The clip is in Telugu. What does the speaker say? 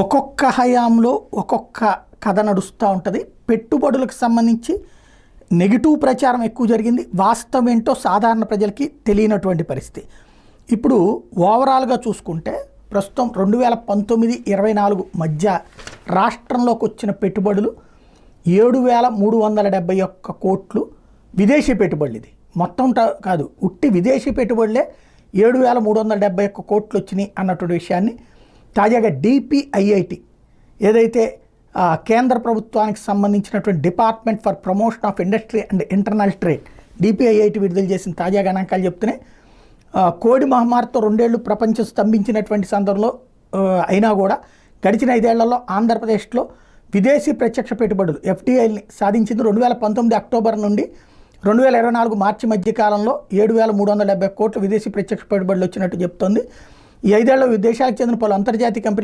ఒక్కొక్క హయాంలో ఒక్కొక్క కథ నడుస్తూ ఉంటుంది. పెట్టుబడులకు సంబంధించి నెగిటివ్ ప్రచారం ఎక్కువ జరిగింది. వాస్తవం ఏంటో సాధారణ ప్రజలకి తెలియనటువంటి పరిస్థితి. ఇప్పుడు ఓవరాల్గా చూసుకుంటే ప్రస్తుతం 2019-24 మధ్య రాష్ట్రంలోకి వచ్చిన పెట్టుబడులు 7,371 కోట్లు విదేశీ పెట్టుబడులు. ఇది మొత్తం కాదు, ఉట్టి విదేశీ పెట్టుబడులే 7,371 కోట్లు వచ్చినాయి అన్నటువంటి విషయాన్ని తాజాగా DPIIT ఏదైతే కేంద్ర ప్రభుత్వానికి సంబంధించినటువంటి department for promotion of industry and internal trade DPIIT విడుదల చేసిన తాజా గణాంకాలు చెప్తున్నాయి. కోవిడ్ మహమ్మారితో 2 ఏళ్లు ప్రపంచం స్తంభించినటువంటి సందర్భంలో అయినా కూడా గడిచిన 5 ఏళ్లలో ఆంధ్రప్రదేశ్లో విదేశీ ప్రత్యక్ష పెట్టుబడులు FDIని సాధించింది. 2019 అక్టోబర్ నుండి 2024 మార్చి మధ్య కాలంలో 7,370 కోట్ల విదేశీ ప్రత్యక్ష పెట్టుబడులు వచ్చినట్టు చెప్తోంది. ఈ 5 ఏళ్లలో విదేశాలకు చెందిన పలు అంతర్జాతీయ కంపెనీలు